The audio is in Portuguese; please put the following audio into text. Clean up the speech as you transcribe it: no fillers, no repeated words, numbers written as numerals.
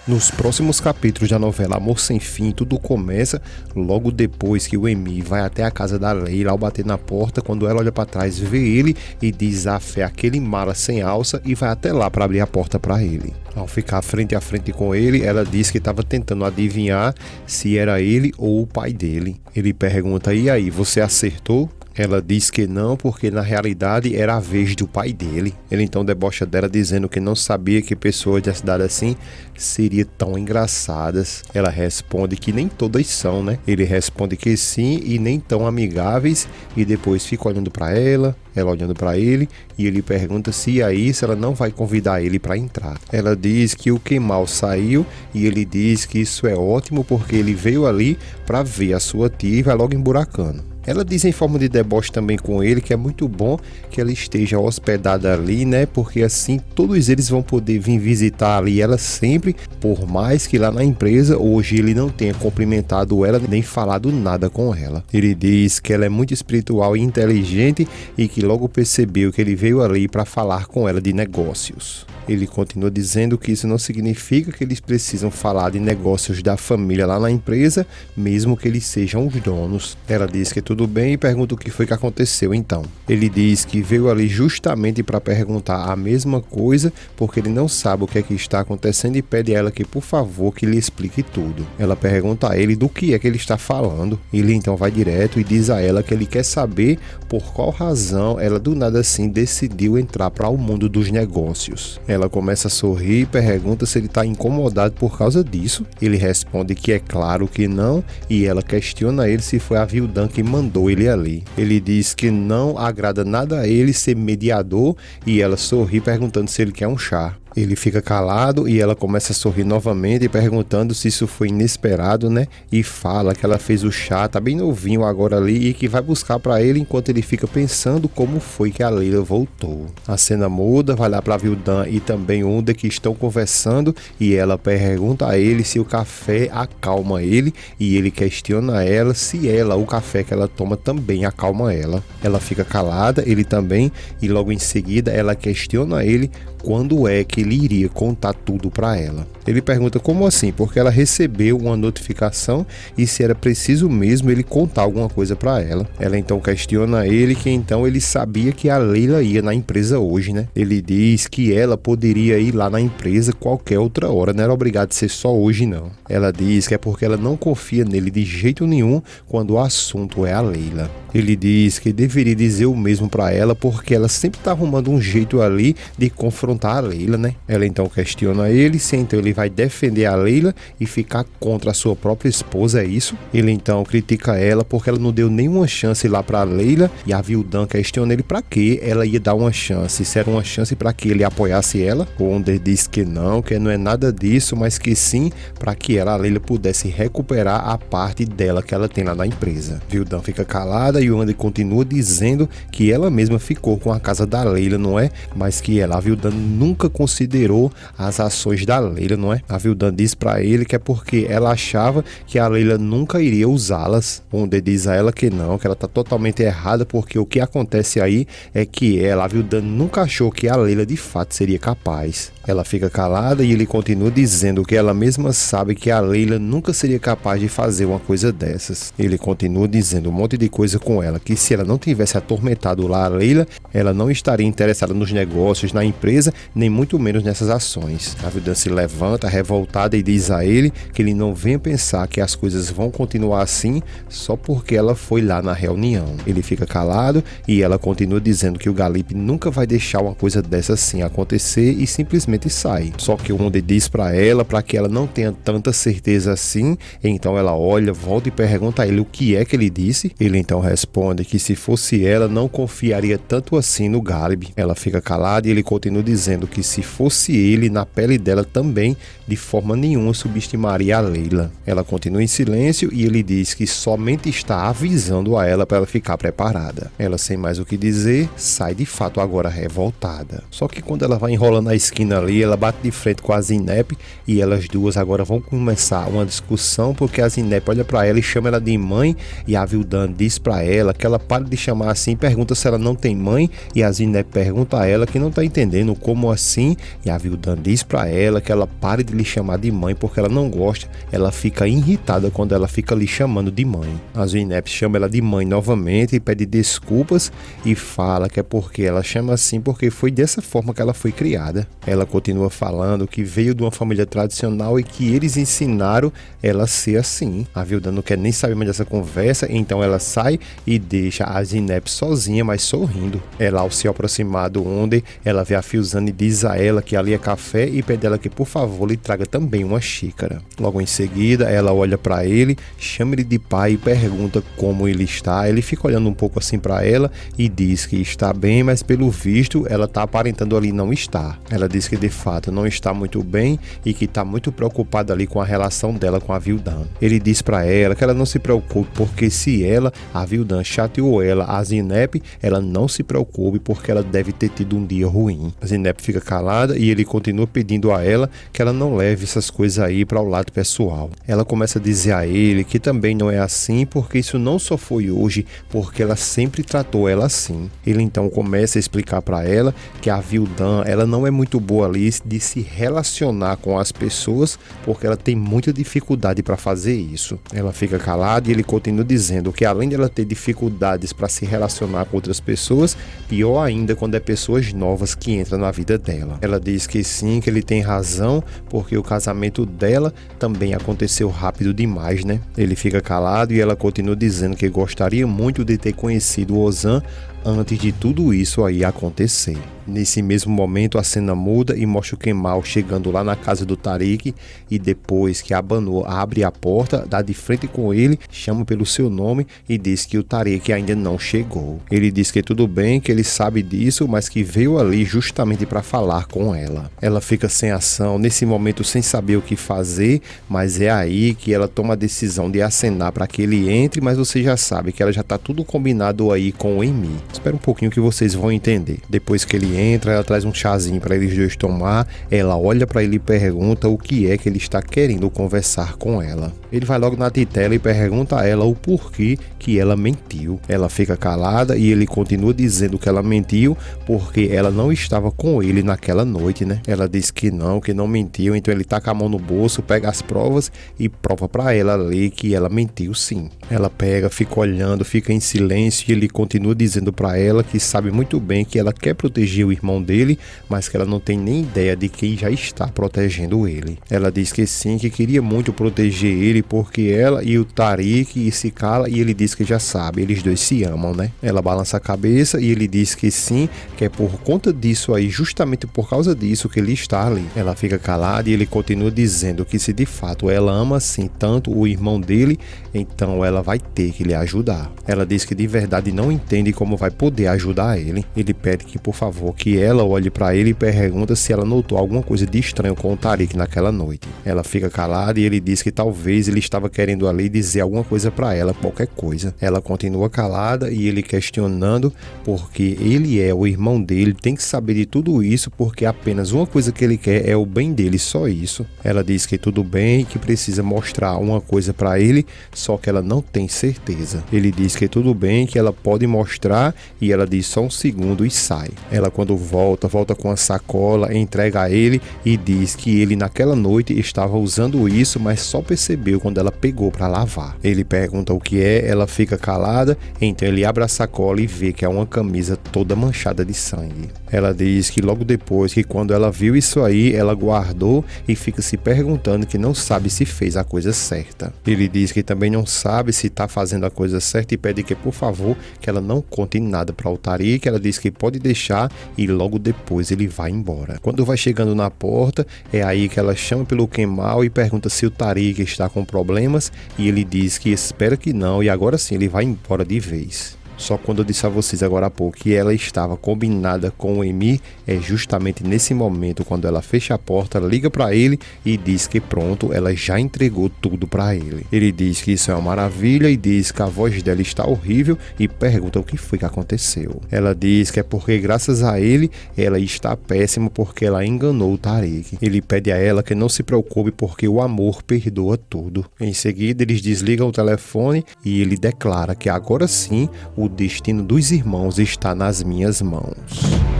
Nos próximos capítulos da novela Amor Sem Fim, tudo começa logo depois que o Emi vai até a casa da Leila. Ao bater na porta, quando ela olha para trás, vê ele e diz a fé aquele mala sem alça e vai até lá para abrir a porta para ele. Ao ficar frente a frente com ele, ela diz que estava tentando adivinhar se era ele ou o pai dele. Ele pergunta: e aí, você acertou? Ela diz que não, porque na realidade era a vez do pai dele. Ele então debocha dela, dizendo que não sabia que pessoas da cidade assim seriam tão engraçadas. Ela responde que nem todas são, né? Ele responde que sim e nem tão amigáveis, e depois fica olhando para ela olhando para ele, e ele pergunta se ela não vai convidar ele para entrar. Ela diz que o Kemal saiu, e ele diz que isso é ótimo porque ele veio ali para ver a sua tia e vai logo emburacando. Ela diz em forma de deboche também com ele que é muito bom que ela esteja hospedada ali, né? Porque assim todos eles vão poder vir visitar ali ela sempre, por mais que lá na empresa hoje ele não tenha cumprimentado ela nem falado nada com ela. Ele diz que ela é muito espiritual e inteligente e que logo percebeu que ele veio ali para falar com ela de negócios. Ele continua dizendo que isso não significa que eles precisam falar de negócios da família lá na empresa, mesmo que eles sejam os donos. Ela diz que tudo bem e pergunta o que foi que aconteceu então. Ele diz que veio ali justamente para perguntar a mesma coisa, porque ele não sabe o que é que está acontecendo e pede a ela que, por favor, que lhe explique tudo. Ela pergunta a ele do que é que ele está falando. Ele então vai direto e diz a ela que ele quer saber por qual razão ela do nada assim decidiu entrar para o mundo dos negócios. Ela começa a sorrir e pergunta se ele está incomodado por causa disso. Ele responde que é claro que não, e ela questiona ele se foi a Vildan que mandou ele ali. Ele diz que não agrada nada a ele ser mediador, e ela sorri perguntando se ele quer um chá. Ele fica calado e ela começa a sorrir novamente, perguntando se isso foi inesperado, né? E fala que ela fez o chá, tá bem novinho agora ali, e que vai buscar para ele enquanto ele fica pensando como foi que a Leila voltou. A cena muda, vai lá pra Vildan e também Unda, que estão conversando, e ela pergunta a ele se o café acalma ele, e ele questiona ela se o café que ela toma também acalma ela. Ela fica calada, ele também, e logo em seguida ela questiona ele quando é que ele iria contar tudo para ela. Ele pergunta como assim, porque ela recebeu uma notificação e se era preciso mesmo ele contar alguma coisa para ela. Ela então questiona ele que então ele sabia que a Leila ia na empresa hoje, né? Ele diz que ela poderia ir lá na empresa qualquer outra hora, não era obrigado a ser só hoje não. Ela diz que é porque ela não confia nele de jeito nenhum quando o assunto é a Leila. Ele diz que deveria dizer o mesmo para ela porque ela sempre tá arrumando um jeito ali de confrontar a Leila, né? Ela então questiona ele se então ele vai defender a Leila e ficar contra a sua própria esposa, é isso? Ele então critica ela porque ela não deu nenhuma chance lá pra Leila, e a Vildan questiona ele pra que ela ia dar uma chance, se era uma chance pra que ele apoiasse ela. O Onder diz que não é nada disso, mas que sim, pra que a Leila pudesse recuperar a parte dela que ela tem lá na empresa. Vildan fica calada e o Onder continua dizendo que ela mesma ficou com a casa da Leila, não é? Mas que a Vildan nunca considerou as ações da Leila, não é? A Vildan diz pra ele que é porque ela achava que a Leila nunca iria usá-las. Onde diz a ela que não, que ela tá totalmente errada, porque o que acontece aí é que a Vildan nunca achou que a Leila de fato seria capaz. Ela fica calada e ele continua dizendo que ela mesma sabe que a Leila nunca seria capaz de fazer uma coisa dessas. Ele continua dizendo um monte de coisa com ela, que se ela não tivesse atormentado lá a Leila, ela não estaria interessada nos negócios, na empresa, nem muito menos nessas ações. A Vildan se levanta revoltada e diz a ele que ele não venha pensar que as coisas vão continuar assim só porque ela foi lá na reunião. Ele fica calado e ela continua dizendo que o Galip nunca vai deixar uma coisa dessa assim acontecer e simplesmente sai. Só que o Onder diz pra ela, para que ela não tenha tanta certeza assim, então ela olha, volta e pergunta a ele o que é que ele disse. Ele então responde que se fosse ela, não confiaria tanto assim no Galip. Ela fica calada e ele continua dizendo que se fosse ele, na pele dela também, de forma nenhuma subestimaria a Leila. Ela continua em silêncio e ele diz que somente está avisando a ela para ela ficar preparada. Ela, sem mais o que dizer, sai de fato agora revoltada. Só que quando ela vai enrolando a esquina ali, ela bate de frente com a Zineb e elas duas agora vão começar uma discussão, porque a Zineb olha pra ela e chama ela de mãe, e a Vildan diz pra ela que ela para de chamar assim, pergunta se ela não tem mãe, e a Zineb pergunta a ela que não tá entendendo como assim, e a Vildan diz pra ela que ela pare de lhe chamar de mãe porque ela não gosta, ela fica irritada quando ela fica lhe chamando de mãe. A Zineb chama ela de mãe novamente e pede desculpas e fala que é porque ela chama assim porque foi dessa forma que ela foi criada. Ela continua falando que veio de uma família tradicional e que eles ensinaram ela a ser assim. A Vildan não quer nem saber mais dessa conversa, então ela sai e deixa a Zineb sozinha, mas sorrindo. Ela, ao se aproximar do Onder, ela vê a Filzane e diz a ela que ali é café e pede ela que por favor lhe traga também uma xícara. Logo em seguida, ela olha para ele, chama ele de pai e pergunta como ele está. Ele fica olhando um pouco assim para ela e diz que está bem, mas pelo visto ela está aparentando ali não estar. Ela diz que de fato não está muito bem e que está muito preocupada ali com a relação dela com a Vildan. Ele diz para ela que ela não se preocupe porque se ela, a Vildan, chateou ela, a Zineb, ela não se preocupe porque ela deve ter tido um dia ruim. A Zineb fica calada e ele continua pedindo a ela que ela não leve essas coisas aí para o lado pessoal. Ela começa a dizer a ele que também não é assim porque isso não só foi hoje, porque ela sempre tratou ela assim. Ele então começa a explicar para ela que a Vildan, ela não é muito boa ali de se relacionar com as pessoas porque ela tem muita dificuldade para fazer isso. Ela fica calada e ele continua dizendo que além de ela ter dificuldades para se relacionar com outras pessoas, pior ainda quando é pessoas novas que entram na vida dela. Ela diz que sim, que ele tem razão, porque o casamento dela também aconteceu rápido demais, né? Ele fica calado e ela continua dizendo que gostaria muito de ter conhecido Ozan antes de tudo isso aí acontecer. Nesse mesmo momento a cena muda e mostra o Kemal chegando lá na casa do Tariq e depois que a Banu abre a porta, dá de frente com ele, chama pelo seu nome e diz que o Tariq ainda não chegou. Ele diz que tudo bem, que ele sabe disso, mas que veio ali justamente para falar com ela. Ela fica sem ação, nesse momento sem saber o que fazer, mas é aí que ela toma a decisão de acenar para que ele entre, mas você já sabe que ela já tá tudo combinado aí com o Emi. Espera um pouquinho que vocês vão entender. Depois que ele entra, ela traz um chazinho para eles dois tomar, ela olha para ele e pergunta o que é que ele está querendo conversar com ela. Ele vai logo na titela e pergunta a ela o porquê que ela mentiu. Ela fica calada e ele continua dizendo que ela mentiu porque ela não estava com ele naquela noite, né? Ela diz que não mentiu, então ele taca a mão no bolso, pega as provas e prova para ela ali que ela mentiu sim. Ela pega, fica olhando, fica em silêncio e ele continua dizendo para ela que sabe muito bem que ela quer proteger o irmão dele, mas que ela não tem nem ideia de quem já está protegendo ele. Ela diz que sim, que queria muito proteger ele porque ela e o Tariq se cala e ele diz que já sabe, eles dois se amam, né? Ela balança a cabeça e ele diz que sim, que é por conta disso aí, justamente por causa disso que ele está ali. Ela fica calada e ele continua dizendo que se de fato ela ama assim tanto o irmão dele, então ela vai ter que lhe ajudar. Ela diz que de verdade não entende como vai poder ajudar ele. Ele pede que por favor que ela olhe para ele e pergunta se ela notou alguma coisa de estranho com o Tariq naquela noite. Ela fica calada e ele diz que talvez ele estava querendo ali dizer alguma coisa para ela, qualquer coisa. Ela continua calada e ele questionando porque ele é o irmão dele, tem que saber de tudo isso porque apenas uma coisa que ele quer é o bem dele, só isso. Ela diz que tudo bem, que precisa mostrar uma coisa para ele, só que ela não tem certeza. Ele diz que tudo bem, que ela pode mostrar e ela diz só um segundo e sai. Ela quando volta com a sacola, entrega a ele e diz que ele naquela noite estava usando isso, mas só percebeu quando ela pegou para lavar. Ele pergunta o que é, ela fica calada, então ele abre a sacola e vê que é uma camisa toda manchada de sangue. Ela diz que logo depois que quando ela viu isso aí, ela guardou e fica se perguntando que não sabe se fez a coisa certa. Ele diz que também não sabe se está fazendo a coisa certa e pede que por favor que ela não conte nada para o Tariq. Ela diz que pode deixar e logo depois ele vai embora. Quando vai chegando na porta, é aí que ela chama pelo Kemal e pergunta se o Tariq está com problemas e ele diz que espera que não e agora sim ele vai embora de vez. Só quando eu disse a vocês agora há pouco que ela estava combinada com o Emi, é justamente nesse momento quando ela fecha a porta, liga para ele e diz que pronto, ela já entregou tudo para ele. Ele diz que isso é uma maravilha e diz que a voz dela está horrível e pergunta o que foi que aconteceu. Ela diz que é porque graças a ele, ela está péssima porque ela enganou o Tariq. Ele pede a ela que não se preocupe porque o amor perdoa tudo. Em seguida, eles desligam o telefone e ele declara que agora sim, o destino dos irmãos está nas minhas mãos.